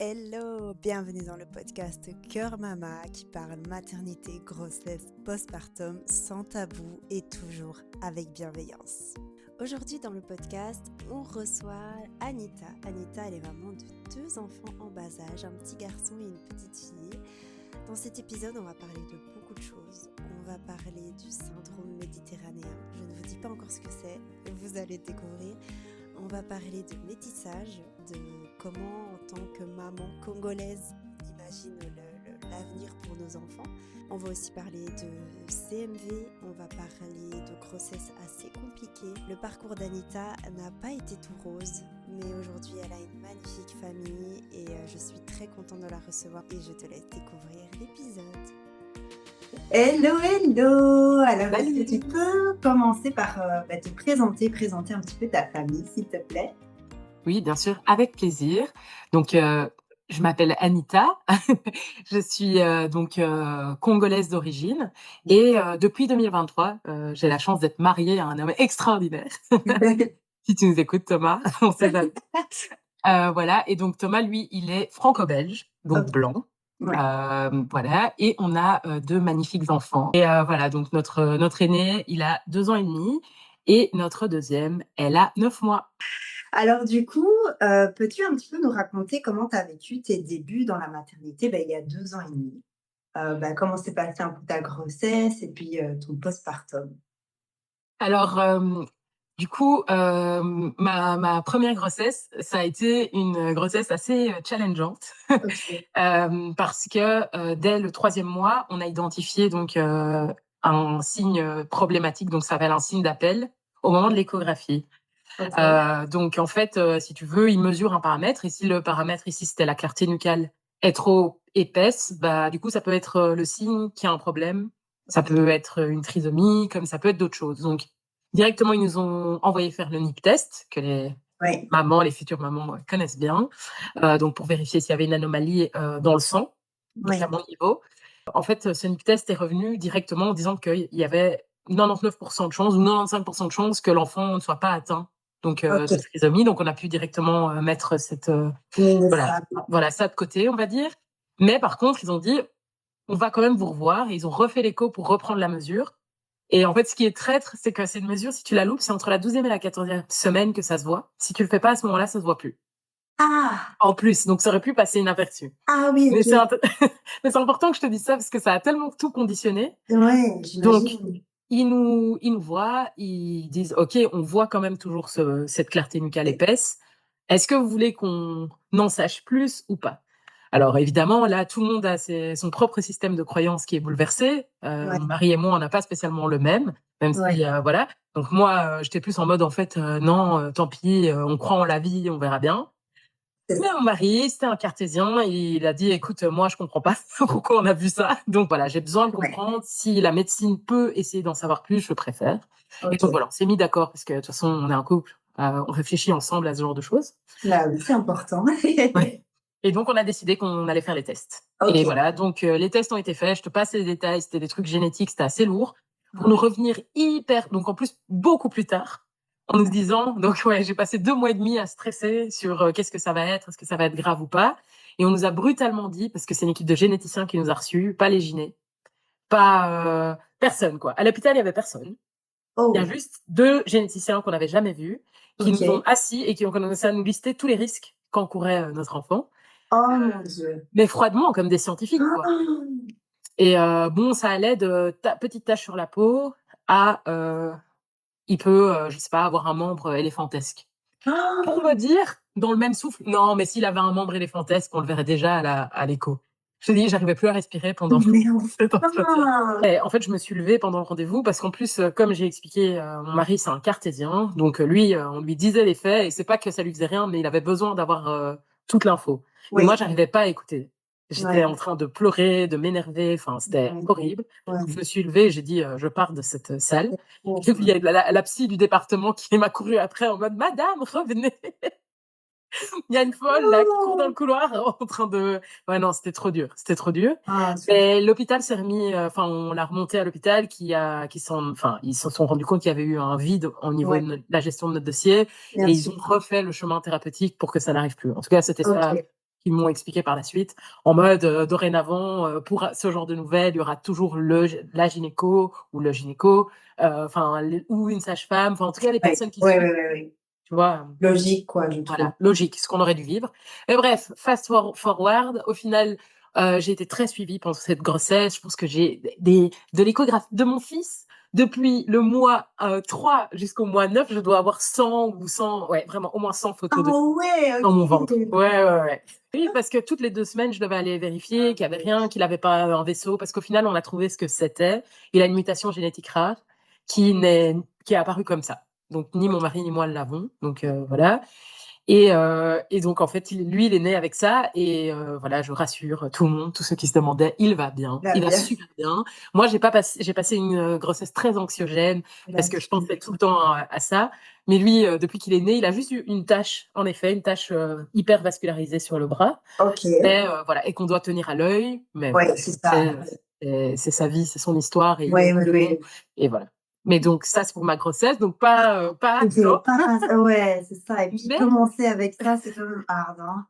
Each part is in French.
Hello, bienvenue dans le podcast Cœur Mama qui parle maternité, grossesse, postpartum sans tabou et toujours avec bienveillance. Aujourd'hui dans le podcast, on reçoit Anita. Anita, elle est maman de 2 enfants en bas âge, un petit garçon et une petite fille. Dans cet épisode, on va parler de beaucoup de choses. On va parler du syndrome méditerranéen. Je ne vous dis pas encore ce que c'est, vous allez découvrir. On va parler de métissage, de comment en tant que maman congolaise on imagine l'avenir pour nos enfants. On va aussi parler de CMV, on va parler de grossesse assez compliquée. Le parcours d'Anita n'a pas été tout rose, mais aujourd'hui elle a une magnifique famille et je suis très contente de la recevoir et je te laisse découvrir l'épisode. Hello. Alors, est-ce que tu peux commencer par te présenter un petit peu ta famille, s'il te plaît? Oui, bien sûr, avec plaisir. Donc, je m'appelle Anita. Je suis congolaise d'origine et depuis 2023, j'ai la chance d'être mariée à un homme extraordinaire. Si tu nous écoutes, Thomas, on sait jamais. Voilà. Et donc Thomas, lui, il est franco-belge, donc Ok. blanc. Ouais. Voilà. Et on a 2 magnifiques enfants. Et voilà. Donc notre aîné, il a 2 ans et demi, et notre deuxième, elle a 9 mois. Alors du coup, peux-tu un petit peu nous raconter comment tu as vécu tes débuts dans la maternité, il y a 2 ans et demi? Comment s'est passée un peu ta grossesse et puis, ton postpartum? Alors, du coup, ma première grossesse, ça a été une grossesse assez challengeante. OK. Parce que, dès le 3e mois, on a identifié donc, un signe problématique, donc ça s'appelle un signe d'appel, au moment de l'échographie. OK. Donc en fait, si tu veux, il mesure un paramètre, et si le paramètre ici, c'était la clarté nucale, est trop épaisse, du coup, ça peut être, le signe qu'il y a un problème. Ça peut être une trisomie, comme ça peut être d'autres choses. Donc directement, ils nous ont envoyé faire le NIPT test, que Ouais. les futures mamans connaissent bien, donc pour vérifier s'il y avait une anomalie, dans le sang, donc à Ouais. mon niveau. En fait, ce NIPT test est revenu directement en disant qu'il y avait 99% de chances ou 95% de chances que l'enfant ne soit pas atteint donc OK. de trisomie. Donc on a pu directement mettre cette voilà Ça. voilà ça de côté, on va dire. Mais par contre, ils ont dit: «On va quand même vous revoir», et ils ont refait l'écho pour reprendre la mesure. Et en fait, ce qui est traître, c'est que cette mesure, si tu la loupes, c'est entre la 12e et la 14e semaine que ça se voit. Si tu le fais pas à ce moment-là, ça se voit plus. Ah! En plus, donc ça aurait pu passer inaperçu. Ah oui, Mais OK. mais c'est important que je te dise ça parce que ça a tellement tout conditionné. Ouais, Donc, j'imagine. ils nous voient, ils disent: «OK, on voit quand même toujours cette clarté nucale épaisse. Est-ce que vous voulez qu'on en sache plus ou pas?» Alors évidemment, là, tout le monde a son propre système de croyance qui est bouleversé. Ouais. Mon mari et moi, on n'a pas spécialement le même Ouais. si, voilà. Donc moi, j'étais plus en mode, en fait, non, tant pis, on croit en la vie, on verra bien. C'est Mais ça. mon mari, c'était un cartésien, il a dit: «Écoute, moi, je comprends pas pourquoi on a vu ça. Donc voilà, j'ai besoin de Ouais. comprendre. Si la médecine peut essayer d'en savoir plus, je préfère». Et donc OK. voilà, on s'est mis d'accord parce que de toute façon, on est un couple, on réfléchit ensemble à ce genre de choses. Bah oui, c'est important. Ouais. Et donc on a décidé qu'on allait faire les tests. Et OK. voilà, donc les tests ont été faits, je te passe les détails, c'était des trucs génétiques, c'était assez lourd. Pour nous Ouais. revenir donc en plus beaucoup plus tard, en nous disant donc ouais, j'ai passé 2 mois et demi à stresser sur, qu'est-ce que ça va être? Est-ce que ça va être grave ou pas? Et on nous a brutalement dit, parce que c'est une équipe de généticiens qui nous a reçus, pas les gynés, pas, personne quoi. À l'hôpital, il y avait personne. Il y a Oh! juste 2 généticiens qu'on n'avait jamais vus, qui nous ont OK. assis et qui ont commencé à nous lister tous les risques qu'encourait, notre enfant. Oh mon Dieu! Mais froidement, comme des scientifiques, quoi. Et bon, ça allait de petite tache sur la peau à, il peut, je sais pas, avoir un membre éléphantesque. Pour me dire, dans le même souffle: «Non, mais s'il avait un membre éléphantesque, on le verrait déjà à l'écho». Je te dis, j'arrivais plus à respirer pendant Mais cet entretien. enfin! Et en fait, je me suis levée pendant le rendez-vous parce qu'en plus, comme j'ai expliqué, mon mari, c'est un cartésien. Donc lui, on lui disait les faits, et c'est pas que ça lui faisait rien, mais il avait besoin d'avoir, toute l'info. Et moi, Oui. j'arrivais pas à écouter. J'étais Ouais. en train de pleurer, de m'énerver, enfin, c'était Ouais. horrible. Ouais. Donc je me suis levée et j'ai dit: «Je pars de cette salle». Et puis il y Pauvre. a la psy du département qui m'a couru après en mode: «Madame, revenez!» Il y a une folle là qui court dans le Oh! couloir en train de ouais, non, c'était trop dur, c'était trop dur. Ah zut. Mais l'hôpital s'est remis, enfin, on l'a remonté à l'hôpital ils se sont rendus compte qu'il y avait eu un vide au niveau Ouais, de la gestion de notre dossier, bien et ils sûr. ont refait le chemin thérapeutique pour que ça n'arrive plus. En tout cas, c'était ça OK. qu'ils m'ont expliqué par la suite, en mode dorénavant, pour ce genre de nouvelles, il y aura toujours la gynéco ou le gynéco, enfin, ou une sage-femme, enfin, en tout cas, les Ouais, personnes qui ouais, suivent, ouais, ouais, ouais. tu vois. Logique, quoi, je trouve. Voilà, logique, ce qu'on aurait dû vivre. Mais bref, forward, au final, j'ai été très suivie pendant cette grossesse. Je pense que j'ai de l'échographie de mon fils. Depuis le mois 3 jusqu'au mois 9, je dois avoir 100 ou 100, ouais, vraiment au moins 100 Ah photos de ouais, dans mon ventre. OK. Ouais, ouais, ouais. Oui, parce que toutes les 2 semaines, je devais aller vérifier qu'il y avait rien, qu'il avait pas un vaisseau, parce qu'au final, on a trouvé ce que c'était. Il a une mutation génétique rare qui n'est qui est apparue comme ça. Donc ni mon OK. mari ni moi ne l'avons. Donc voilà. Et donc en fait, il est né avec ça et voilà, je rassure tout le monde, tous ceux qui se demandaient, il va bien, La il va bien, super bien. Moi, j'ai passé une grossesse très anxiogène parce que je pensais tout le temps à ça. Mais lui, depuis qu'il est né, il a juste eu une tache, en effet, une tache hyper vascularisée sur le bras, OK. mais voilà, et qu'on doit tenir à l'œil. Mais Ouais, voilà, c'est ça. c'est sa vie, c'est son histoire et il est Ouais, ouais, heureux ouais. et voilà. Mais donc ça, c'est pour ma grossesse, donc pas OK, hardcore. pas ouais, c'est ça et puis Mais commencer avec ça, c'est quand même hard, hein.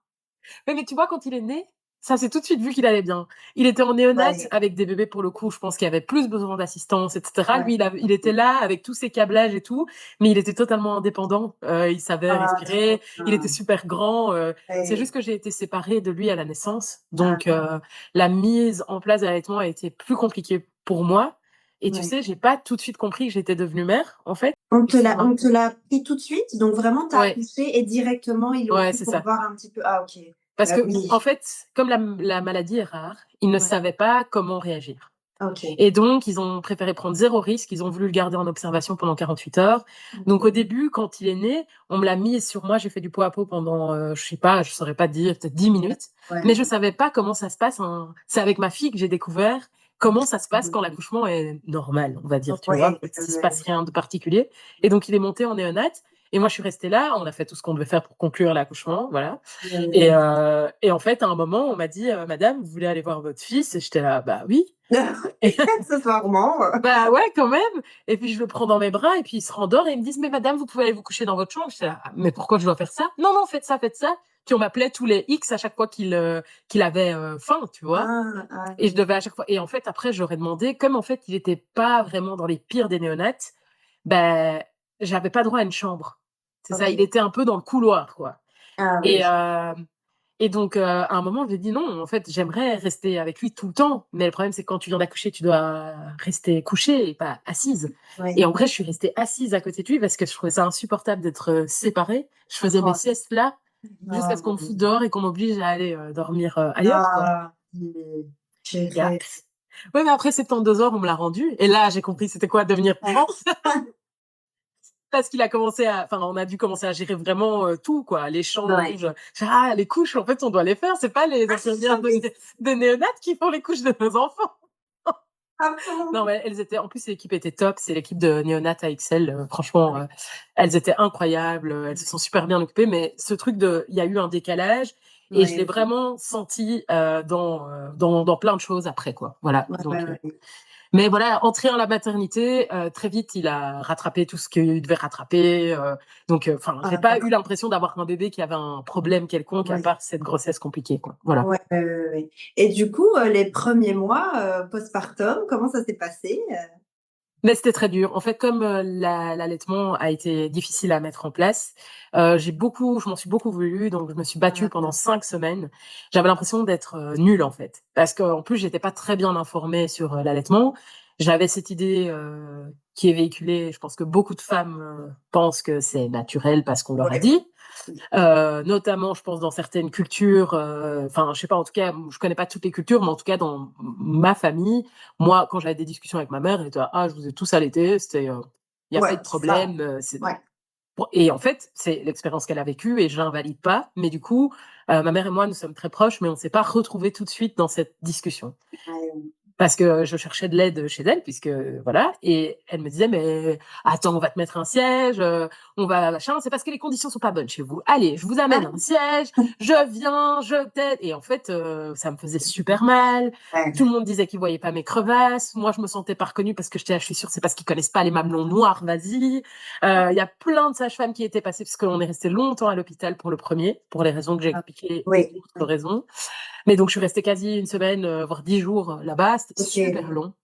mais tu vois, quand il est né, ça s'est tout de suite vu qu'il allait bien. Il était en néonate Ouais, avec des bébés, pour le coup, je pense qu'il y avait plus besoin d'assistance, et cetera. ouais. Lui, il était là avec tous ses câblages et tout, mais il était totalement indépendant. Il savait Ah, trop respirer, il était bien. super grand. C'est Ouais. juste que j'ai été séparée de lui à la naissance. Ah, Donc, la mise en place de l'allaitement a été plus compliquée pour moi. Et tu ouais. sais, j'ai pas tout de suite compris que j'étais devenue mère, en fait. On te l'a pris tout de suite? Donc vraiment, tu as Ouais, accouché et directement, ils l'ont ouais, pris c'est pour ça. voir un petit peu ah OK. Parce Bah que, en oui. fait, comme la maladie est rare, ils ne Ouais. savaient pas comment réagir. OK. Et donc, ils ont préféré prendre 0 risque. Ils ont voulu le garder en observation pendant 48 heures. Donc, au OK. début, quand il est né, on me l'a mis sur moi. J'ai fait du pot à pot pendant, je sais pas, je saurais pas dire, peut-être 10 minutes. Mais Ouais. je savais pas comment ça se passe. C'est avec ma fille que j'ai découvert comment ça se passe quand l'accouchement est normal, on va dire, tu vois, Ouais, s'il se passe rien de particulier. Et donc, il est monté en néonate. Et moi, je suis restée là. On a fait tout ce qu'on devait faire pour conclure l'accouchement, voilà. ouais. Et en fait, à un moment, on m'a dit, Madame, vous voulez aller voir votre fils? Et j'étais là, bah oui. Accessoirement, Bah ouais, quand même. Et puis je le prends dans mes bras et puis il se rendort et ils me disent, mais madame, vous pouvez aller vous coucher dans votre chambre. J'étais là, mais pourquoi je dois faire ça? Non, non, faites ça, faites ça. Puis on m'appelait tous les X à chaque fois qu'il avait faim, tu vois. ah, ah Et je oui. devais à chaque fois. Et en fait, après, j'aurais demandé, comme en fait, il était pas vraiment dans les pires des néonates, ben, j'avais pas droit à une chambre. C'est ça, il OK. était un peu dans le couloir, quoi. Ah Et, oui. et donc, à un moment, j'ai dit non, en fait, j'aimerais rester avec lui tout le temps. Mais le problème, c'est que quand tu viens d'accoucher, tu dois rester couchée et pas assise. Et Ouais. en vrai, je suis restée assise à côté de lui parce que je trouvais ça insupportable d'être séparée. Je faisais mes Oh, siestes là jusqu'à ce qu'on me non. foute dehors et qu'on m'oblige à aller dormir ailleurs, quoi. Ah, Yeah. purée. Ouais, mais après 72 heures, on me l'a rendu. Et là, j'ai compris c'était quoi devenir maman. Parce qu'il a commencé enfin, on a dû commencer à gérer vraiment tout, quoi. Les Ouais. changes. Ah, les couches, en fait, on doit les faire. C'est pas les infirmières de néonates qui font les couches de nos enfants. Ah Non, bon? mais elles étaient, en plus, l'équipe était top. C'est l'équipe de néonates à Excel. Franchement, Ouais. elles étaient incroyables. Elles se sont super bien occupées. Mais ce truc il y a eu un décalage et je l'ai Ouais. vraiment senti dans plein de choses après, quoi. Voilà. Ouais, ouais, Donc, ouais. mais voilà, entré en la maternité, très vite, il a rattrapé tout ce qu'il devait rattraper. Donc, enfin, j'ai Ah, pas eu l'impression d'avoir un bébé qui avait un problème quelconque à ouais. part cette grossesse compliquée, quoi. Voilà. Ouais, ouais, ouais, ouais. Et du coup, les premiers mois, postpartum, comment ça s'est passé? Mais c'était très dur. En fait, comme l'allaitement a été difficile à mettre en place, je m'en suis beaucoup voulu, donc je me suis battue Ah, pendant 5 semaines. J'avais l'impression d'être nulle en fait, parce qu'en plus j'étais pas très bien informée sur l'allaitement. J'avais cette idée qui est véhiculée. Je pense que beaucoup de femmes pensent que c'est naturel parce qu'on leur a ouais. dit. Notamment, je pense dans certaines cultures, enfin, je sais pas, en tout cas, je connais pas toutes les cultures, mais en tout cas dans ma famille, moi, quand j'avais des discussions avec ma mère, elle était ah, je vous ai tous allaité, c'était, il y a pas eu Ouais, de c'est ça. problème, c'est Ouais. et en fait, c'est l'expérience qu'elle a vécue et je l'invalide pas, mais du coup, ma mère et moi, nous sommes très proches, mais on s'est pas retrouvés tout de suite dans cette discussion. Ouais, parce que je cherchais de l'aide chez elle puisque voilà et elle me disait: «Mais attends, on va te mettre un siège, on va machin, c'est parce que les conditions sont pas bonnes chez vous. Allez, je vous amène Ah! un siège, je viens, je t'aide» et en fait, ça me faisait super mal. Tout Ouais, le monde disait qu'ils voyaient pas mes crevasses. Moi, je me sentais pas reconnue parce que j'étais là: «Je suis sûre, c'est parce qu'ils connaissent pas les mamelons noirs, vas-y». Il y a plein de sages-femmes qui étaient passées parce qu'on est resté longtemps à l'hôpital pour le premier, pour les raisons que j'ai ah, expliquées et oui, d'autres raisons. Mais donc je suis restée quasi une semaine, voire 10 jours, là-bas. C'était OK.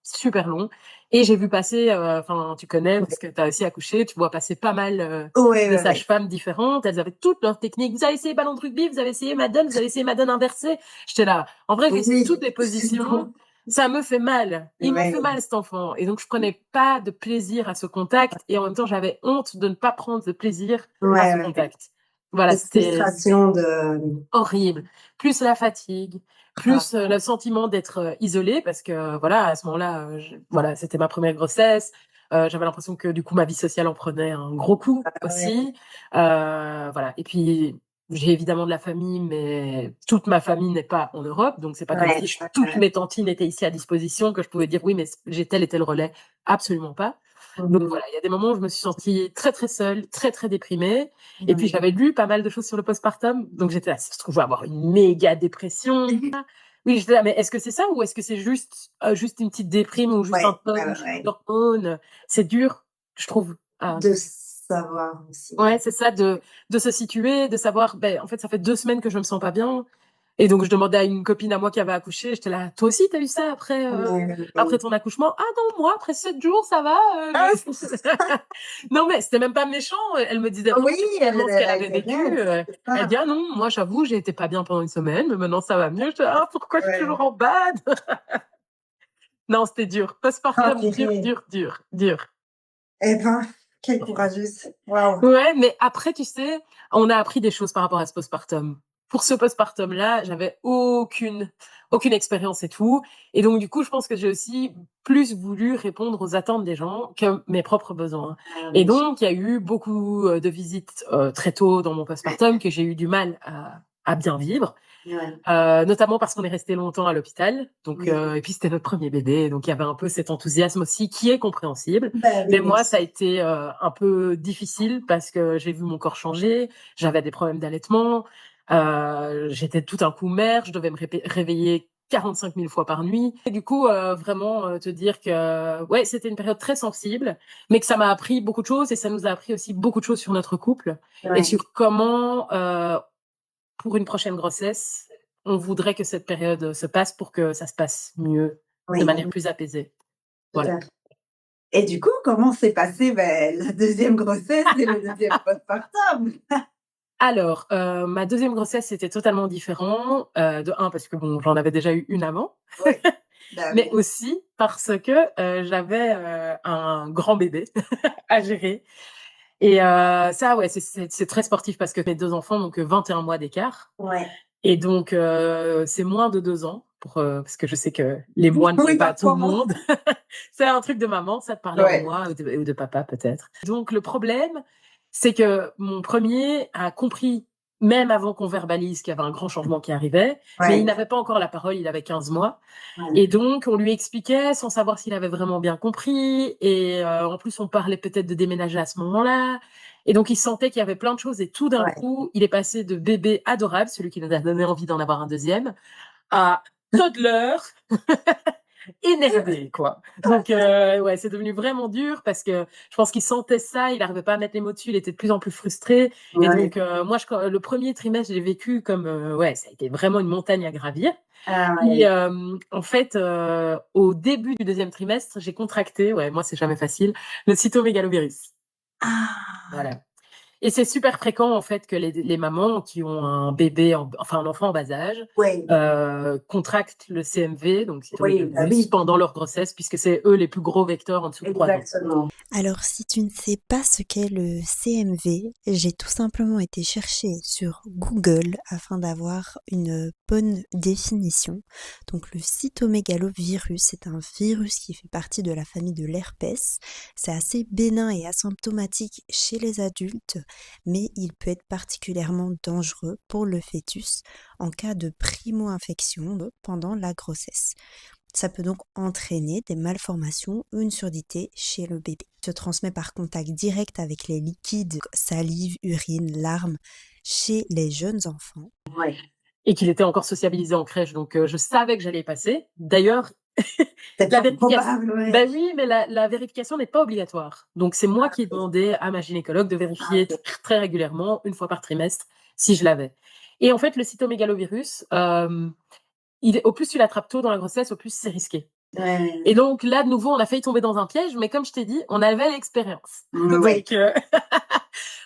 super long et j'ai vu passer, enfin, tu connais parce que tu as aussi accouché, tu vois passer pas mal, Ouais, de ouais, ouais. sages-femmes différentes. Elles avaient toutes leurs techniques. «Vous avez essayé ballon de rugby? Vous avez essayé Madone? Vous avez essayé Madone inversée?» J'étais là: «En vrai, j'ai essayé Oui, toutes les je positions, comprends. ça me fait mal. Il me fait Ouais, mal cet enfant» et donc je prenais pas de plaisir à ce contact et en même temps, j'avais honte de ne pas prendre de plaisir à ouais, ce ouais. contact. Voilà, Cette c'était frustration de horrible. Plus la fatigue, ah, plus, le sentiment d'être, isolée parce que voilà, à ce moment-là, je voilà, c'était ma première grossesse. J'avais l'impression que du coup ma vie sociale en prenait un gros coup ouais, aussi. Voilà et puis j'ai évidemment de la famille, mais toute ma famille n'est pas en Europe, donc c'est pas comme ouais, si toutes mes tantines étaient ici à disposition, que je pouvais dire: «Oui, mais j'ai tel et tel relais». Absolument pas. Donc mmh voilà, il y a des moments où je me suis sentie très, très seule, très, très déprimée et puis mh. j'avais lu pas mal de choses sur le postpartum, donc j'étais là: «Ça se trouve, je vais avoir une méga dépression». Oui, j'étais là: «Mais est-ce que c'est ça ou est-ce que c'est juste une petite déprime ou juste un Ouais, ouais, ouais, punch ouais. d'hormones?» C'est dur, je trouve. De savoir aussi, Ouais, ouais. c'est ça, de se situer, de savoir, beh, en fait, ça fait 2 semaines que je me sens pas bien et donc je demandais à une copine à moi qui avait accouché, j'étais là: «Toi aussi, tu as eu ça après, Ouais, après ouais. ton accouchement?» «Ah non, moi, après 7 jours, ça va, Ah! j'ai» non, mais c'était même pas méchant, elle me disait Oui, vraiment ce elle qu'elle a avait été vécu, honnête, c'est elle dit: ça. «Ah non, moi, j'avoue, j'ai été pas bien pendant une semaine, mais maintenant ça va mieux». J'étais: «Ah, pourquoi je suis Ouais. toujours en bad?» Non, c'était dur. Ah Postpartum dur, purée! dur, dur, dur. Eh ben, quelle courageuse. Waouh! Ouais, mais après, tu sais, on a appris des choses par rapport à ce postpartum. Pour ce postpartum-là, j'avais aucune expérience et tout. Et donc, du coup, je pense que j'ai aussi plus voulu répondre aux attentes des gens que mes propres besoins. Ah Et oui. donc, il y a eu beaucoup de visites très tôt dans mon postpartum que j'ai eu du mal à bien vivre. Ouais, Notamment parce qu'on est resté longtemps à l'hôpital, donc oui. et puis c'était notre premier bébé, donc il y avait un peu cet enthousiasme aussi qui est compréhensible. Bah Mais oui, bien moi, ça a sûr. été, un peu difficile parce que j'ai vu mon corps changer, j'avais des problèmes d'allaitement, j'étais tout un coup mère, je devais me réveiller 45 000 fois par nuit et du coup, vraiment, te dire que, ouais, c'était une période très sensible, mais que ça m'a appris beaucoup de choses et ça nous a appris aussi beaucoup de choses sur notre couple et Ouais, sur comment, pour une prochaine grossesse, on voudrait que cette période se passe pour que ça se passe mieux, de oui, manière plus apaisée. tout Voilà. à fait. Et du coup, comment s'est passée, la deuxième grossesse et le deuxième postpartum? Alors, ma deuxième grossesse, c'était totalement différent, de un parce que bon, j'en avais déjà eu une avant, Oui, bah mais oui. aussi parce que, j'avais, un grand bébé à gérer et ça ouais, c'est très sportif parce que mes 2 enfants n'ont que 21 mois d'écart. Ouais. Et donc, c'est moins de 2 ans pour, parce que je sais que les mois ne Oui, parlent pas à tout le parfois. monde. C'est un truc de maman, ça, de parler en Ouais, mois ou de papa peut-être. Donc le problème, c'est que mon premier a compris, même avant qu'on verbalise qu'il y avait un grand changement qui arrivait, mais il ouais, n'avait pas encore la parole, il avait 15 mois ouais, et donc on lui expliquait sans savoir s'il avait vraiment bien compris et en plus on parlait peut-être de déménager à ce moment-là et donc il sentait qu'il y avait plein de choses et tout d'un ouais. coup, il est passé de bébé adorable, celui qui nous a donné envie d'en avoir un deuxième, à toddler énervé, quoi. Donc ouais, c'est devenu vraiment dur parce que je pense qu'il sentait ça, il arrivait pas à mettre les mots dessus, il était de plus en plus frustré et Ouais. donc moi le premier trimestre, j'ai vécu comme, ouais, ça a été vraiment une montagne à gravir. Ah Puis, ouais. en fait, au début du deuxième trimestre, j'ai contracté, ouais, moi c'est jamais facile, le cytomégalovirus. Ah! Voilà. Et c'est super fréquent en fait que les mamans qui ont un bébé enfin un enfant en bas âge, Ouais, contractent le CMV, donc oui, bah cytomégalovirus, oui, pendant leur grossesse puisque c'est eux les plus gros vecteurs en dessous de 3 ans. exactement. Alors, si tu ne sais pas ce qu'est le CMV, j'ai tout simplement été chercher sur Google afin d'avoir une bonne définition. Donc, le cytomégalovirus, c'est un virus qui fait partie de la famille de l'herpès. C'est assez bénin et asymptomatique chez les adultes, mais il peut être particulièrement dangereux pour le fœtus en cas de primo-infection pendant la grossesse. Ça peut donc entraîner des malformations ou une surdité chez le bébé. Se transmet par contact direct avec les liquides, salive, urine, larmes, chez les jeunes enfants. Ouais. Et qu'il était encore sociabilisé en crèche, donc je savais que j'allais y passer. D'ailleurs, C'est la pas vérification, probable, ouais. ben oui, mais la vérification n'est pas obligatoire. Donc c'est moi qui ai demandé à ma gynécologue de vérifier très régulièrement, 1 fois par trimestre, si je l'avais. Et en fait, le cytomégalovirus, au plus tu l'attrapes tôt dans la grossesse, au plus c'est risqué. Ouais. Et donc là, de nouveau, on a failli tomber dans un piège, mais comme je t'ai dit, on avait l'expérience. Ouais. Donc,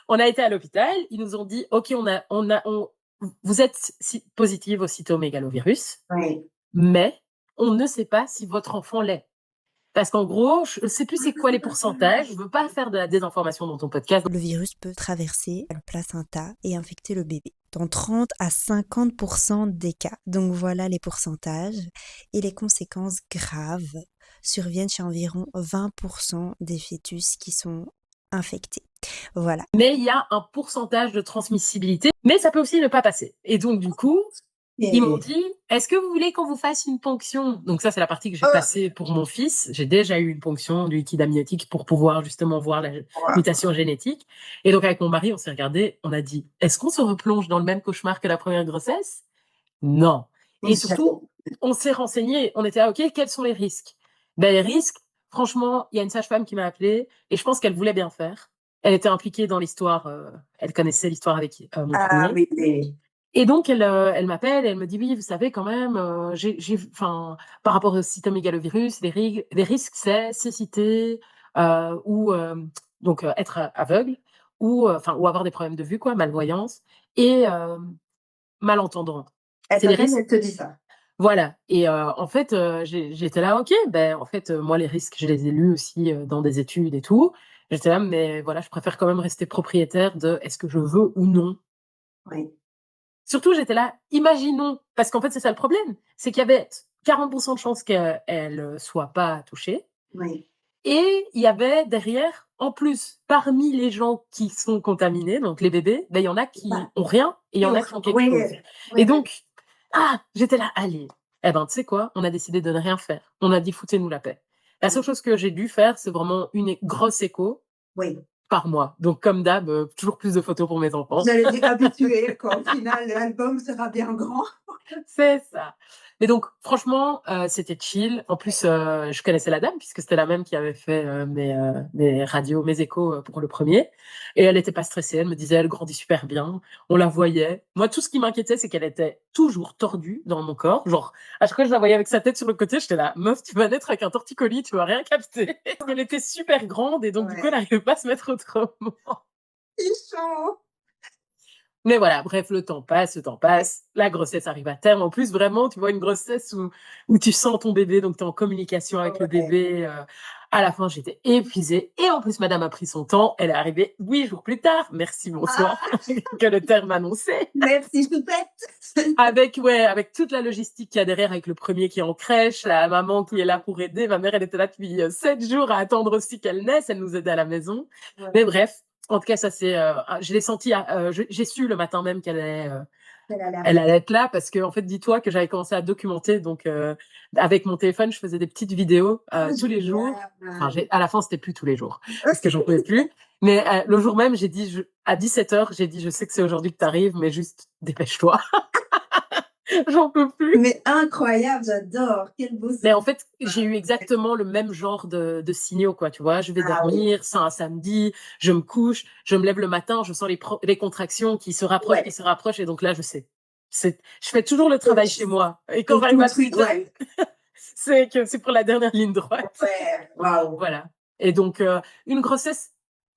on a été à l'hôpital, ils nous ont dit, OK, vous êtes positive au cytomégalovirus, Ouais. mais on ne sait pas si votre enfant l'est. Parce qu'en gros, je ne sais plus c'est quoi les pourcentages, je veux pas faire de la désinformation dans ton podcast. Le virus peut traverser le placenta et infecter le bébé dans 30 à 50% des cas. Donc voilà les pourcentages. Et les conséquences graves surviennent chez environ 20% des fœtus qui sont infectés. Voilà. Mais il y a un pourcentage de transmissibilité, mais ça peut aussi ne pas passer. Et donc, du coup, ils m'ont dit, est-ce que vous voulez qu'on vous fasse une ponction? Donc ça, c'est la partie que j'ai passée pour mon fils. J'ai déjà eu une ponction du liquide amniotique pour pouvoir justement voir la mutation génétique. Et donc, avec mon mari, on s'est regardé, on a dit, est-ce qu'on se replonge dans le même cauchemar que la première grossesse? Non. Et surtout, on s'est renseigné, on était OK, quels sont les risques? Ben, les risques, franchement, il y a une sage-femme qui m'a appelée et je pense qu'elle voulait bien faire. Elle était impliquée dans l'histoire, elle connaissait l'histoire avec mon premier. Oui. Et donc, elle m'appelle et elle me dit, oui, vous savez, quand même, par rapport au cytomégalovirus, les risques, c'est cécité, ou, donc, être aveugle, ou avoir des problèmes de vue, quoi, malvoyance, et malentendant. Elle te dit ça. Voilà. Et en fait, j'étais là, OK, en fait, moi, les risques, je les ai lus aussi, dans des études et tout. J'étais là, mais voilà, je préfère quand même rester propriétaire de est-ce que je veux ou non. Oui. Surtout, j'étais là, imaginons, parce qu'en fait, c'est ça le problème, c'est qu'il y avait 40% de chances qu'elle soit pas touchée. Oui. Et il y avait derrière, en plus, parmi les gens qui sont contaminés, donc les bébés, il y en a qui ont rien et il y en a qui ont quelque chose. Et donc, j'étais là, allez. Eh ben, tu sais quoi? On a décidé de ne rien faire. On a dit, foutez-nous la paix. La seule chose que j'ai dû faire, c'est vraiment une grosse écho Oui. par mois. Donc, comme d'hab, toujours plus de photos pour mes enfants. J'allais dire habitué, quoi. Au final, l'album sera bien grand. C'est ça. Mais donc, franchement, c'était chill. En plus, je connaissais la dame puisque c'était la même qui avait fait mes radios, mes échos pour le premier. Et elle était pas stressée. Elle me disait, elle grandit super bien. On la voyait. Moi, tout ce qui m'inquiétait, c'est qu'elle était toujours tordue dans mon corps. Genre, à chaque fois que je la voyais avec sa tête sur le côté, j'étais là, meuf, tu vas naître avec un torticolis, tu vas rien capter. Elle était super grande et donc, du coup, elle n'arrivait pas à se mettre autrement. C'est chaud. Mais voilà, bref, le temps passe, la grossesse arrive à terme. En plus, vraiment, tu vois, une grossesse où tu sens ton bébé, donc tu es en communication avec le bébé. À la fin, j'étais épuisée. Et en plus, madame a pris son temps. Elle est arrivée 8 jours plus tard. Merci, bonsoir. Que le terme annoncé. Merci, choupette. Avec toute la logistique qu'il y a derrière, avec le premier qui est en crèche, la maman qui est là pour aider. Ma mère, elle était là depuis 7 jours à attendre aussi qu'elle naisse. Elle nous aidait à la maison. Ouais. Mais bref. En tout cas, ça c'est, je l'ai senti, j'ai su le matin même qu'elle allait être là parce que en fait, dis-toi que j'avais commencé à documenter, donc avec mon téléphone, je faisais des petites vidéos tous les jours. Enfin, à la fin, c'était plus tous les jours parce que j'en pouvais plus. Mais le jour même, j'ai dit à 17h, j'ai dit, je sais que c'est aujourd'hui que t'arrives, mais juste dépêche-toi. J'en peux plus. Mais incroyable, j'adore. Quel beau signe. Mais en fait, j'ai eu exactement le même genre de signaux, quoi, tu vois. Je vais dormir, c'est un samedi, je me couche, je me lève le matin, je sens les contractions qui se rapprochent, et donc là, je sais. Je fais toujours le travail chez moi. Et quand j'arrive à c'est que c'est pour la dernière ligne droite. Ouais, waouh. Voilà. Et donc, une grossesse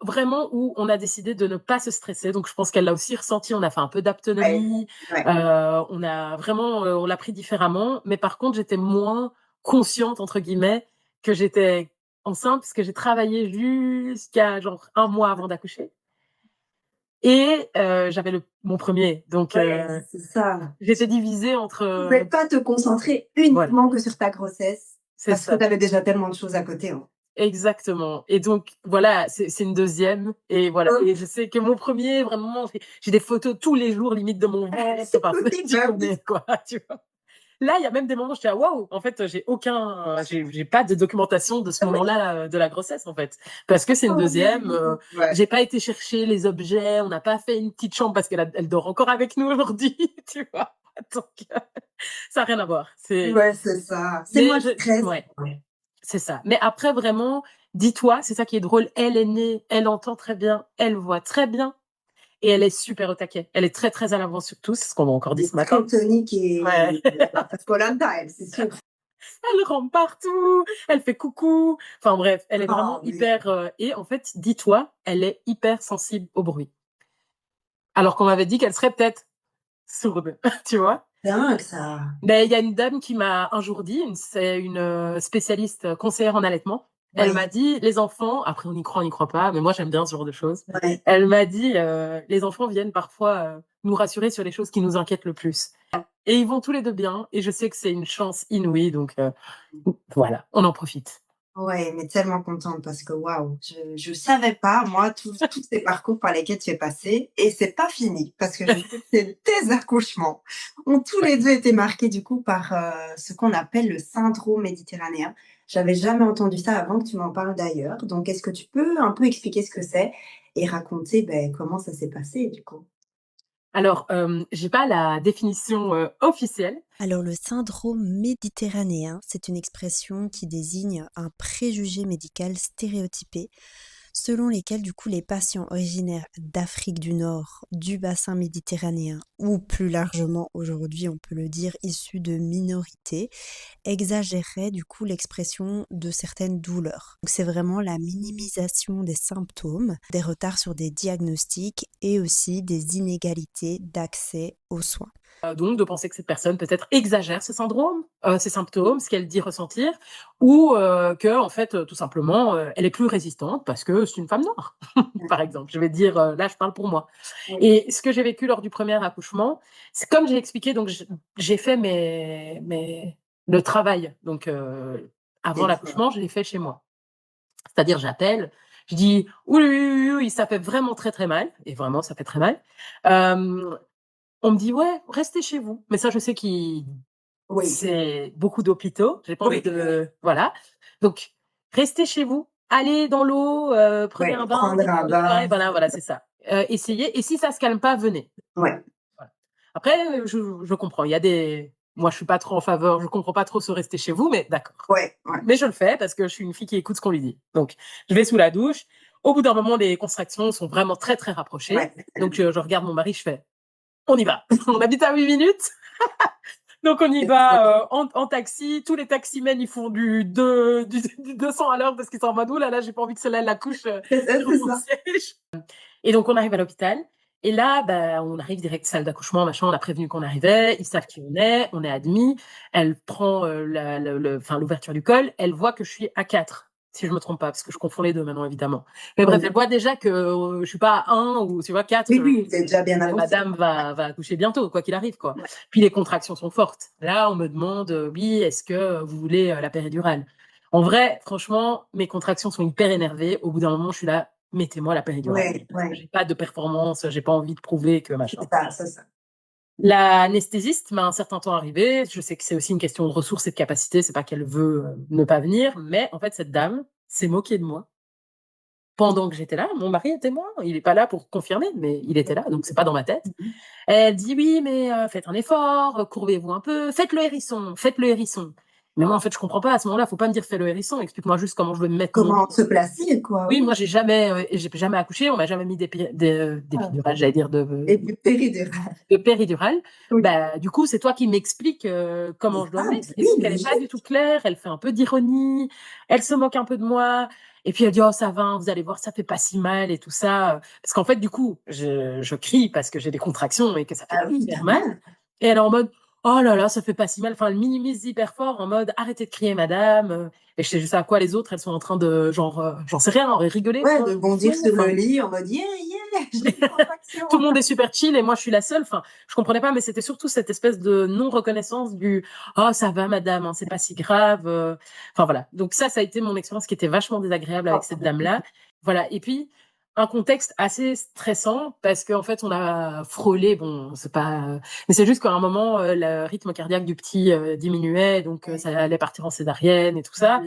vraiment où on a décidé de ne pas se stresser. Donc, je pense qu'elle l'a aussi ressenti. On a fait un peu d'aptonomie. On a vraiment, on l'a pris différemment. Mais par contre, j'étais moins consciente, entre guillemets, que j'étais enceinte parce que j'ai travaillé jusqu'à genre 1 mois avant d'accoucher. Et j'avais mon premier. Donc, c'est ça. J'étais divisée entre... Tu ne pouvais pas te concentrer uniquement que sur ta grossesse. Parce que tu avais déjà tellement de choses à côté. Hein. Exactement. Et donc, voilà, c'est une deuxième. Et voilà. Et je sais que mon premier, vraiment, j'ai des photos tous les jours, limite de mon ventre. Quoi, tu vois. Là, il y a même des moments où je dis: «Ah waouh!» En fait, j'ai pas de documentation de ce moment-là, de la grossesse, en fait. Parce que c'est une deuxième. Ouais. J'ai pas été chercher les objets, on n'a pas fait une petite chambre parce elle dort encore avec nous aujourd'hui, tu vois? Donc, ça a rien à voir. Ouais, c'est ça. C'est Mais moins de stress. ouais, c'est ça. Mais après vraiment, dis-toi, c'est ça qui est drôle, elle est née, elle entend très bien, elle voit très bien et elle est super au taquet. Elle est très, très à l'avance sur tout, c'est ce qu'on m'a encore dit ce matin. Très tonique Ouais. et polenta, elle, c'est sûr. Elle rampe partout, elle fait coucou. Enfin bref, elle est Ah vraiment oui. hyper, et en fait, dis-toi, elle est hyper sensible au bruit. Alors qu'on m'avait dit qu'elle serait peut-être sourde, tu vois? Dingue ça. Mais il y a une dame qui m'a un jour dit, c'est une spécialiste conseillère en allaitement. Elle Ouais, m'a dit, les enfants, après on y croit pas, mais moi j'aime bien ce genre de choses. ouais. Elle m'a dit, les enfants viennent parfois nous rassurer sur les choses qui nous inquiètent le plus. Et ils vont tous les deux bien, et je sais que c'est une chance inouïe, donc voilà, on en profite. Ouais, mais tellement contente parce que waouh, je savais pas moi tous ces parcours par lesquels tu es passée et c'est pas fini parce que je sais que tes accouchements ont tous Ouais. les 2 été marqués du coup par, ce qu'on appelle le syndrome méditerranéen. J'avais jamais entendu ça avant que tu m'en parles d'ailleurs, donc est-ce que tu peux un peu expliquer ce que c'est et raconter, comment ça s'est passé du coup? Alors, j'ai pas la définition officielle. Alors le syndrome méditerranéen, c'est une expression qui désigne un préjugé médical stéréotypé selon lesquels du coup les patients originaires d'Afrique du Nord, du bassin méditerranéen ou plus largement aujourd'hui on peut le dire issus de minorités exagérerait du coup l'expression de certaines douleurs. Donc c'est vraiment la minimisation des symptômes, des retards sur des diagnostics et aussi des inégalités d'accès aux soins. Donc de penser que cette personne peut-être exagère ses syndromes, ses symptômes, ce qu'elle dit ressentir, ou qu'en fait, tout simplement, elle est plus résistante parce que c'est une femme noire, par exemple. Je vais dire, là, je parle pour moi. Oui, Et ce que j'ai vécu lors du premier accouchement, c'est comme j'ai expliqué, donc j'ai fait le travail, donc avant c'est ça. l'accouchement, je l'ai fait chez moi. C'est-à-dire, j'appelle, je dis: «Oui, oui, oui, oui, ça fait vraiment très, très mal», et vraiment, ça fait très mal. Hem On me dit: «Ouais, restez chez vous», mais ça, je sais qu'il Oui, c'est beaucoup d'hôpitaux, j'ai pas envie oui, de voilà. Donc restez chez vous, allez dans l'eau, prenez un ouais, bain, prendre un ouais, bain, voilà, voilà, c'est ça. Essayez, et si ça se calme pas, venez. ouais, Voilà. Après, je comprends, il y a des moi, je suis pas trop en faveur, je comprends pas trop ce rester chez vous, mais d'accord. ouais, ouais, Mais je le fais parce que je suis une fille qui écoute ce qu'on lui dit. Donc je vais sous la douche. Au bout d'un moment, les contractions sont vraiment très, très rapprochées. ouais. Donc je regarde mon mari, je fais: «On y va». On habite à 8 minutes. Donc on y va en taxi. Tous les taximens, ils font du 200 à l'heure parce qu'ils sont en mode: «Ouh là là, j'ai pas envie que celle-là elle accouche sur C'est mon ça. siège». Et donc on arrive à l'hôpital, et là, bah, on arrive direct salle d'accouchement, machin, on a prévenu qu'on arrivait, ils savent qui on est admis. Elle prend, la le enfin l'ouverture du col, elle voit que je suis à 4, si je me trompe pas, parce que je confonds les 2 maintenant évidemment. Mais bref, Oui. elle voit déjà que, je suis pas à 1 ou tu vois 4, Oui, oui, c'est déjà bien mais avancé. madame va accoucher bientôt, quoi qu'il arrive, quoi. Ouais. Puis les contractions sont fortes. Là, on me demande, «Oui, est-ce que vous voulez, la péridurale?» En vrai, franchement, mes contractions sont hyper énervées. Au bout d'un moment, je suis là: «Mettez-moi la péridurale». Ouais, ouais, J'ai pas de performance, j'ai pas envie de prouver que machin. c'est ça, c'est ça. L'anesthésiste m'a un certain temps arrivé. Je sais que c'est aussi une question de ressources et de capacité, c'est pas qu'elle veut, ne pas venir, mais en fait, cette dame s'est moquée de moi pendant que j'étais là. Mon mari était mort, il est pas là pour confirmer, mais il était là, donc c'est pas dans ma tête. Mmh mh. Elle dit: «Oui, mais faites un effort, courbez-vous un peu, faites le hérisson». Mais moi, en fait, je comprends pas à ce moment-là, faut pas me dire: «Fais le hérisson», explique-moi juste comment je vais me mettre mon Comment se placer, quoi, oui, oui. moi j'ai jamais accouché, on m'a jamais mis Ah, d'épidurale, j'allais dire et du péridurale. de péridurale. Oui, Bah, du coup, c'est toi qui m'expliques, c'est comment je dois ça, me mettre, et oui, donc elle est pas logique. du tout claire, elle fait un peu d'ironie, elle se moque un peu de moi, et puis elle dit: «Oh ça va, hein, vous allez voir, ça fait pas si mal et tout ça», parce qu'en fait, du coup, je crie parce que j'ai des contractions et que ça fait Ah oui, hyper mal, normal. et elle est en mode: «Oh là là, ça fait pas si mal», enfin, elle minimise hyper fort en mode: «Arrêtez de crier madame», et je sais juste à quoi les autres, elles sont en train de genre, j'en sais rien, rigoler, Ouais, de bondir sur le enfin lit en mode: «Yeah, yeah, j'ai des contractions». tout le monde est super chill et moi je suis la seule. Enfin, je comprenais pas, mais c'était surtout cette espèce de non reconnaissance du «Oh ça va madame, hein, c'est pas si grave», enfin voilà. Donc ça a été mon expérience qui était vachement désagréable avec cette dame-là. Voilà, et puis un contexte assez stressant parce qu'en fait, on a frôlé, bon, c'est pas, mais c'est juste qu'à un moment, le rythme cardiaque du petit diminuait, donc ça allait partir en césarienne et tout ça.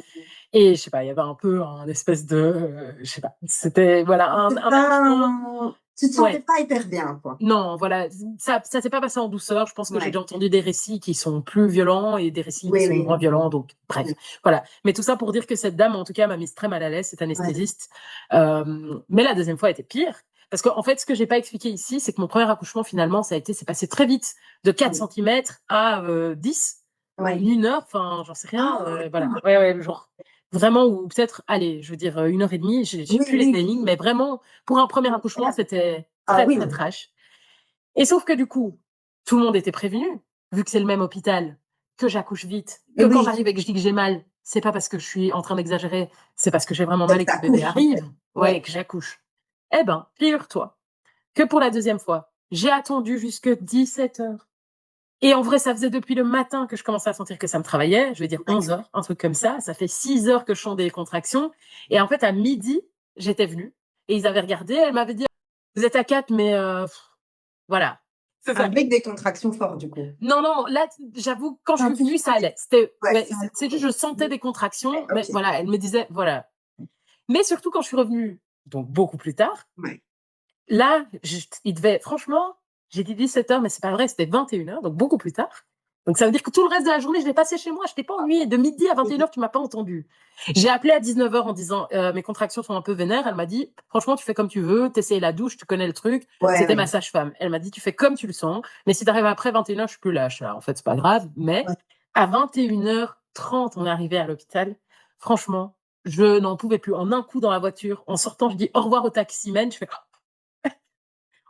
Et je sais pas, il y avait un peu un espèce de, je sais pas, c'était voilà un accouchement. Tu te sentais Ouais. pas hyper bien, quoi. Non, voilà, ça s'est pas passé en douceur. Je pense que j'ai Ouais. déjà entendu des récits qui sont plus violents et des récits Oui, qui sont oui. moins violents. Donc, bref, Oui. voilà. Mais tout ça pour dire que cette dame, en tout cas, m'a mise très mal à l'aise, cette anesthésiste. Mais la deuxième fois était pire. Parce qu'en fait, ce que j'ai pas expliqué ici, c'est que mon premier accouchement, finalement, c'est passé très vite, de 4 centimètres à 10, en Ouais. 1 heure, enfin, j'en sais rien, Ah. voilà. Ouais, genre, vraiment, ou peut-être, allez, je veux dire, 1 heure et demie, j'ai Oui, plus les oui. timings, mais vraiment, pour un premier accouchement, c'était Ah très, oui. très trash. Et sauf que du coup, tout le monde était prévenu, vu que c'est le même hôpital, que j'accouche vite, que quand Oui. j'arrive et que je dis que j'ai mal, c'est pas parce que je suis en train d'exagérer, c'est parce que j'ai vraiment Et mal que et que le bébé t'accouches, en arrive. fait. Ouais, et que j'accouche. Eh ben, figure-toi que pour la deuxième fois, j'ai attendu jusque 17 heures. Et en vrai, ça faisait depuis le matin que je commençais à sentir que ça me travaillait. Je vais dire 11 heures, un truc comme ça. Ça fait 6 heures que je sens des contractions. Et en fait, à midi, j'étais venue. Et ils avaient regardé. Elle m'avait dit, vous êtes à 4, mais voilà. C'est ça. Avec des contractions fortes, du coup. Non, non, là, j'avoue, quand je Non, suis venue, ça allait. C'était, ouais, ouais, ça allait. c'est juste, je sentais des contractions, mais OK. voilà, elle me disait, voilà. Mais surtout quand je suis revenue, donc beaucoup plus tard, Ouais. là, il devait, franchement, j'ai dit 17 heures, mais c'est pas vrai, c'était 21 heures, donc beaucoup plus tard. Donc ça veut dire que tout le reste de la journée, je l'ai passé chez moi, je t'ai pas ennuyée. De midi à 21 heures, tu m'as pas entendu. J'ai appelé à 19 heures en disant, mes contractions sont un peu vénères. Elle m'a dit, franchement, tu fais comme tu veux, t'essayes la douche, tu connais le truc. Ouais, C'était ma ouais. sage-femme. Elle m'a dit, tu fais comme tu le sens, mais si t'arrives après 21 heures, je suis plus là. Je suis là, en fait, c'est pas grave. Mais Ouais. à 21h30, on est arrivé à l'hôpital. Franchement, je n'en pouvais plus. En un coup dans la voiture, en sortant, je dis au revoir au taximène. Je fais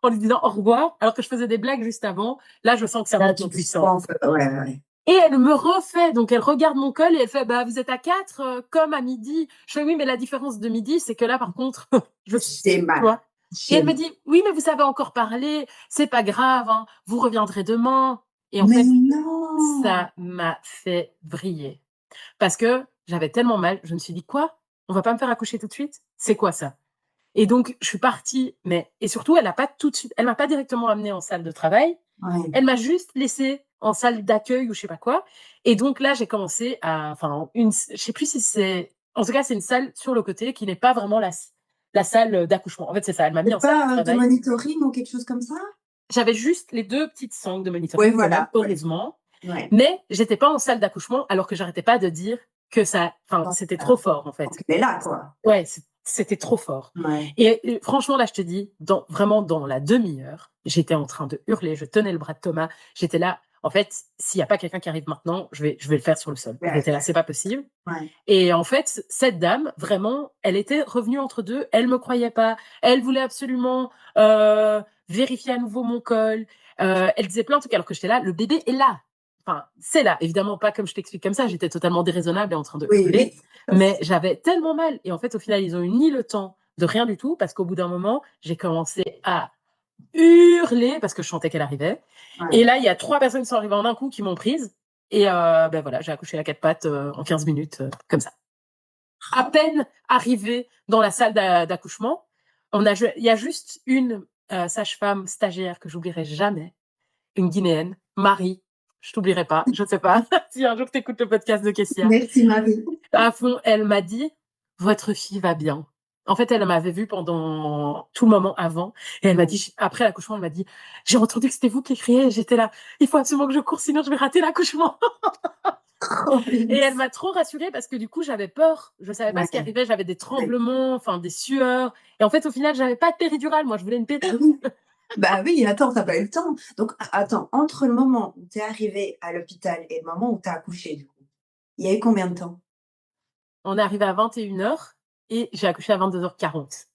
en lui disant au revoir, alors que je faisais des blagues juste avant. Là, je sens que ça Là, monte tu en te sens puissance. ouais, ouais. Et elle me refait, donc elle regarde mon col et elle fait, bah, vous êtes à 4, comme à midi. Je fais, oui, mais la différence de midi, c'est que là, par contre, J'ai tu mal. vois. Et J'ai elle me mal. dit, oui, mais vous savez encore parler, c'est pas grave, hein, vous reviendrez demain. Et en Mais fait, non! ça m'a fait vriller. Parce que j'avais tellement mal, je me suis dit, quoi? On va pas me faire accoucher tout de suite? C'est quoi ça? Et donc, je suis partie, mais, et surtout, elle a pas tout de suite, elle m'a pas directement amenée en salle de travail. Ouais. Elle m'a juste laissée en salle d'accueil ou je sais pas quoi. Et donc là, j'ai commencé à, enfin, je sais plus si c'est, en tout cas, c'est une salle sur le côté qui n'est pas vraiment la salle d'accouchement. En fait, c'est ça. Elle m'a mis C'est en salle de pas, de travail. monitoring ou quelque chose comme ça? J'avais juste les 2 petites sangles de Oui, monitoring quand même, voilà, ouais. heureusement. Ouais. Mais j'étais pas en salle d'accouchement alors que j'arrêtais pas de dire que ça, enfin, Bon, c'était trop fort, en fait. donc elle est là, quoi. Ouais, c'était trop fort. Ouais. Et franchement, là, je te dis, vraiment dans la demi-heure, j'étais en train de hurler, je tenais le bras de Thomas, j'étais là. En fait, s'il y a pas quelqu'un qui arrive maintenant, je vais le faire sur le sol. Ouais. J'étais là, c'est pas possible. Ouais. Et en fait, cette dame, vraiment, elle était revenue entre deux. Elle me croyait pas. Elle voulait absolument vérifier à nouveau mon col. Elle disait plein de trucs alors que j'étais là. Le bébé est là. Enfin, c'est là. Évidemment pas comme je t'explique comme ça. J'étais totalement déraisonnable et en train de Oui, hurler. oui. Mais j'avais tellement mal. Et en fait, au final, ils ont eu ni le temps de rien du tout parce qu'au bout d'un moment, j'ai commencé à hurler parce que je sentais qu'elle arrivait. Ouais. Et là, il y a 3 personnes qui sont arrivées en un coup qui m'ont prise. Et ben voilà, j'ai accouché à 4 pattes en 15 minutes, comme ça. À peine arrivée dans la salle d'accouchement, il y a juste une sage-femme stagiaire que j'oublierai jamais, une Guinéenne, Marie. Je t'oublierai pas, je ne sais pas si un jour tu écoutes le podcast de Kessia. Merci, Marie. À fond, elle m'a dit, votre fille va bien. En fait, elle m'avait vue pendant tout le moment avant. Et elle m'a dit, après l'accouchement, elle m'a dit, j'ai entendu que c'était vous qui criez. J'étais là, il faut absolument que je cours, sinon je vais rater l'accouchement. Et elle m'a trop rassurée parce que du coup, j'avais peur. Je savais pas ce qui Ouais. arrivait. J'avais des tremblements, enfin, des sueurs. Et en fait, au final, j'avais pas de péridurale. Moi, je voulais une Bah péridurale. oui. Bah oui, attends, t'as pas eu le temps. Donc, attends, entre le moment où tu es arrivée à l'hôpital et le moment où tu as accouché, du coup, il y a eu combien de temps? On est arrivé à 21 heures et j'ai accouché à 22h40.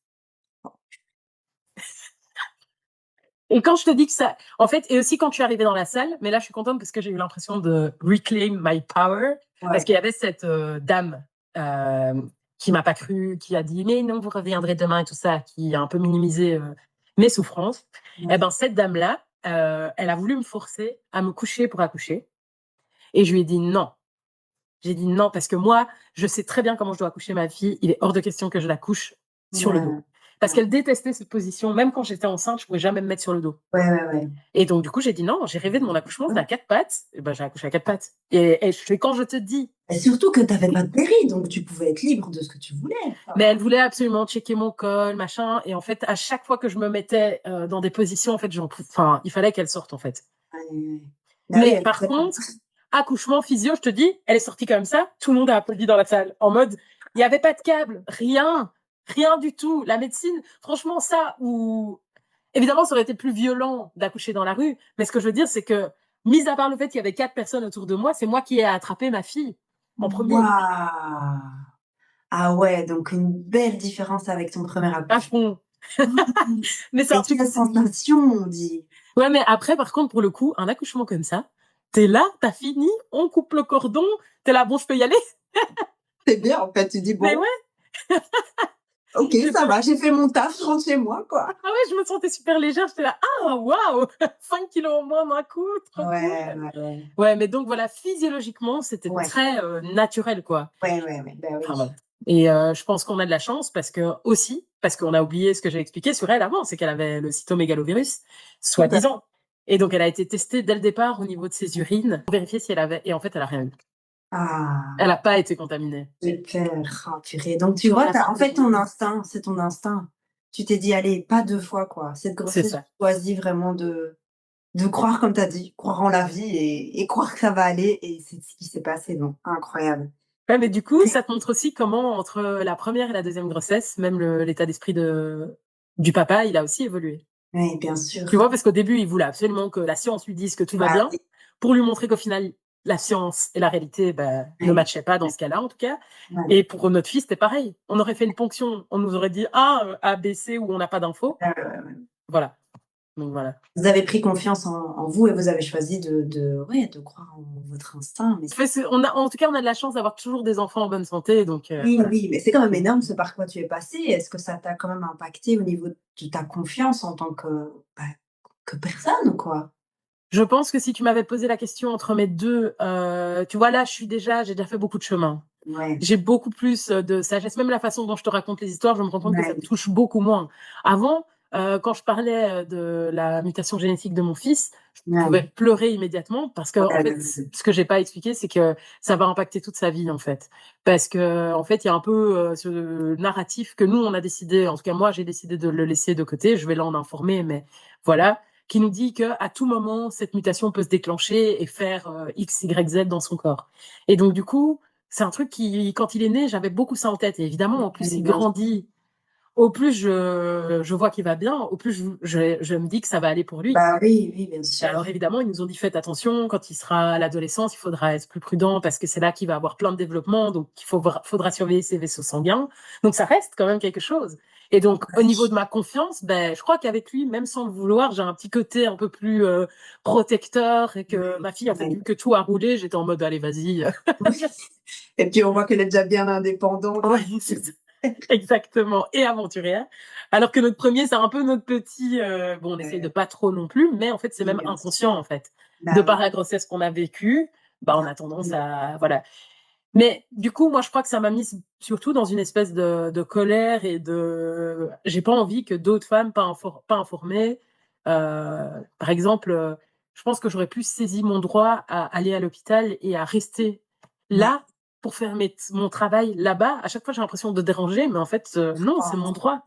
Et quand je te dis que ça, en fait, et aussi quand je suis arrivée dans la salle, mais là, je suis contente parce que j'ai eu l'impression de reclaim my power, parce Ouais. qu'il y avait cette dame qui m'a pas cru, qui a dit mais non, vous reviendrez demain et tout ça, qui a un peu minimisé mes souffrances. Ouais. Et ben cette dame-là, elle a voulu me forcer à me coucher pour accoucher, et je lui ai dit non. J'ai dit non parce que moi, je sais très bien comment je dois accoucher ma fille. Il est hors de question que je la couche sur le Ouais. dos. Parce qu'elle détestait cette position. Même quand j'étais enceinte, je pouvais jamais me mettre sur le dos. Ouais. Et donc, du coup, j'ai dit non, j'ai rêvé de mon accouchement, c'était à 4 pattes. Et ben, j'ai accouché à 4 pattes. Et quand je te dis. Et surtout que t'avais pas de péri, donc tu pouvais être libre de ce que tu voulais. Mais elle voulait absolument checker mon col, machin. Et en fait, à chaque fois que je me mettais dans des positions, en fait, il fallait qu'elle sorte, en fait. Ouais. Mais par contre, accouchement, physio, je te dis, elle est sortie comme ça, tout le monde a applaudi dans la salle, en mode, il n'y avait pas de câble, rien du tout. La médecine, franchement, évidemment, ça aurait été plus violent d'accoucher dans la rue, mais ce que je veux dire, c'est que, mis à part le fait qu'il y avait 4 personnes autour de moi, c'est moi qui ai attrapé ma fille en premier. Waouh! Ah ouais, donc une belle différence avec ton premier À accouchement. fond. Mais c'est un truc. Quelle sensation, on dit. Ouais, mais après, par contre, pour le coup, un accouchement comme ça, t'es là, t'as fini, on coupe le cordon, t'es là, bon, je peux y aller. C'est bien, en fait, tu dis, bon, Mais ouais, ok, ça va, j'ai fait mon taf, je rentre chez moi, quoi. ah ouais, je me sentais super légère, j'étais là, ah, waouh, 5 kilos en moins d'un coup, trop cool. Ouais, mais donc voilà, physiologiquement, c'était très naturel, quoi. Ouais, bah oui. Enfin, voilà. Et je pense qu'on a de la chance parce qu'on a oublié ce que j'ai expliqué sur elle avant, c'est qu'elle avait le cytomégalovirus, soi-disant. Et donc, elle a été testée dès le départ au niveau de ses urines pour vérifier si elle avait, et en fait, elle a rien eu. Ah, Elle n'a pas été contaminée. super. Ah, purée. Donc, tu vois, en fait, ton instinct, c'est ton instinct. Tu t'es dit, allez, pas 2 fois, quoi. Cette grossesse, tu choisis vraiment de croire, comme tu as dit, croire en la vie et croire que ça va aller. Et c'est ce qui s'est passé, donc incroyable. Ouais, mais du coup, ça te montre aussi comment, entre la première et la deuxième grossesse, même l'état d'esprit du papa, il a aussi évolué. Oui, bien sûr. Tu vois, parce qu'au début, il voulait absolument que la science lui dise que tout va bien, pour lui montrer qu'au final, la science et la réalité ne matchaient pas dans ce cas-là, en tout cas. Ouais. Et pour notre fille, c'était pareil. On aurait fait une ponction, on nous aurait dit A, B, C, où on n'a pas d'infos. Voilà. Donc voilà. Vous avez pris confiance en vous et vous avez choisi de croire en votre instinct. Mais en tout cas, on a de la chance d'avoir toujours des enfants en bonne santé. Donc, oui, mais c'est quand même énorme ce par quoi tu es passé. Est-ce que ça t'a quand même impacté au niveau de ta confiance en tant que personne, quoi? Je pense que si tu m'avais posé la question entre mes deux, tu vois, là, j'ai déjà fait beaucoup de chemin. Ouais. J'ai beaucoup plus de sagesse. Même la façon dont je te raconte les histoires, je me rends compte que ça me touche beaucoup moins. Avant, quand je parlais de la mutation génétique de mon fils, je pouvais pleurer immédiatement parce que, en fait, ce que j'ai pas expliqué, c'est que ça va impacter toute sa vie, en fait. Parce que, en fait, il y a un peu ce narratif que nous, on a décidé, en tout cas, moi, j'ai décidé de le laisser de côté. Je vais l'en informer, mais voilà, qui nous dit que à tout moment, cette mutation peut se déclencher et faire X, Y, Z dans son corps. Et donc, du coup, c'est un truc qui, quand il est né, j'avais beaucoup ça en tête. Et évidemment, en plus, il grandit. Au plus je vois qu'il va bien, au plus je me dis que ça va aller pour lui. Bah oui, bien sûr. Alors évidemment, ils nous ont dit faites attention, quand il sera à l'adolescence, il faudra être plus prudent parce que c'est là qu'il va avoir plein de développement, donc il faudra surveiller ses vaisseaux sanguins. Donc ça reste quand même quelque chose. Et donc au niveau de ma confiance, je crois qu'avec lui, même sans le vouloir, j'ai un petit côté un peu plus protecteur et que ma fille, en fait, vu que tout a roulé, j'étais en mode allez, vas-y. Et puis on voit qu'elle est déjà bien indépendante. Ouais, c'est ça. Exactement, et aventurière. Alors que notre premier, c'est un peu notre petit. On essaye de pas trop non plus, mais en fait, c'est même inconscient en fait. De par la grossesse qu'on a vécue, on a tendance à voilà. Mais du coup, moi, je crois que ça m'a mis surtout dans une espèce de colère et de. J'ai pas envie que d'autres femmes pas informées. Par exemple, je pense que j'aurais plus saisi mon droit à aller à l'hôpital et à rester là pour faire mon travail là-bas. À chaque fois, j'ai l'impression de déranger, mais en fait, non, c'est mon droit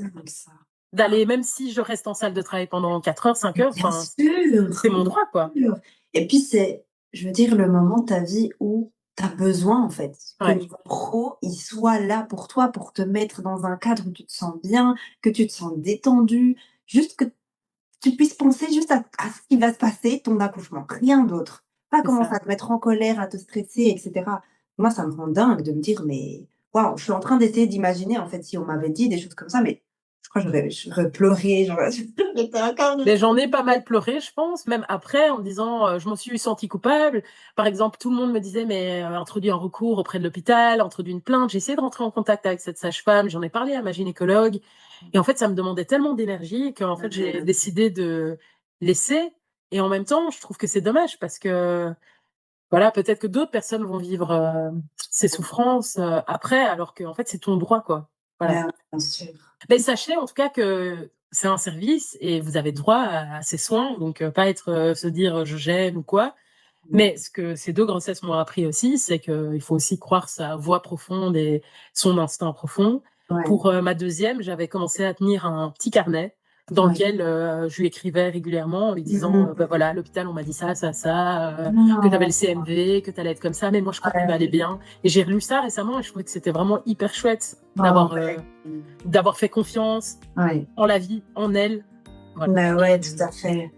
d'aller, même si je reste en salle de travail pendant 4 heures, 5 heures. C'est mon droit, quoi. Et puis, c'est, je veux dire, le moment de ta vie où tu as besoin, en fait, que le pro, il soit là pour toi, pour te mettre dans un cadre où tu te sens bien, que tu te sens détendu, juste que tu puisses penser juste à ce qui va se passer, ton accouchement, rien d'autre. Pas commencer à te mettre en colère, à te stresser, etc. Moi, ça me rend dingue de me dire, mais waouh, je suis en train d'essayer d'imaginer, en fait, si on m'avait dit des choses comme ça, mais je crois que j'aurais pleuré. Mais j'en ai pas mal pleuré, je pense, même après, en me disant, je m'en suis sentie coupable. Par exemple, tout le monde me disait, mais introduis un recours auprès de l'hôpital, introduis une plainte. J'ai essayé de rentrer en contact avec cette sage-femme, j'en ai parlé à ma gynécologue. Et en fait, ça me demandait tellement d'énergie qu'en fait, j'ai décidé de laisser. Et en même temps, je trouve que c'est dommage parce que, voilà, peut-être que d'autres personnes vont vivre ces souffrances après, alors que en fait, c'est ton droit, quoi. Voilà. Bien sûr. Mais sachez en tout cas que c'est un service et vous avez droit à ces soins, donc pas être, se dire: «Je gêne» ou quoi. Mmh. Mais ce que ces 2 grossesses m'ont appris aussi, c'est qu'il faut aussi croire sa voix profonde et son instinct profond. Ouais, Pour, ma deuxième, j'avais commencé à tenir un petit carnet dans ouais. lequel, je lui écrivais régulièrement en lui disant, Mmh. bah, voilà, à l'hôpital, on m'a dit ça, ça, ça, que tu avais Non. le CMV, que tu allais être comme ça, mais moi, je crois que tu vas Ouais, aller bien. Et j'ai relu ça récemment et je trouvais que c'était vraiment hyper chouette oh, ouais. Mmh. d'avoir fait confiance Ouais. en la vie, en elle. Voilà. Bah, ouais, tout à fait.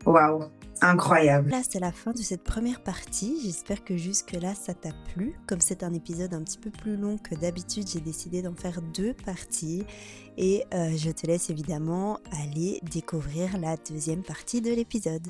Waouh, incroyable. Là, c'est la fin de cette première partie. J'espère que jusque-là, ça t'a plu. Comme c'est un épisode un petit peu plus long que d'habitude, j'ai décidé d'en faire 2 parties. Et je te laisse évidemment aller découvrir la deuxième partie de l'épisode.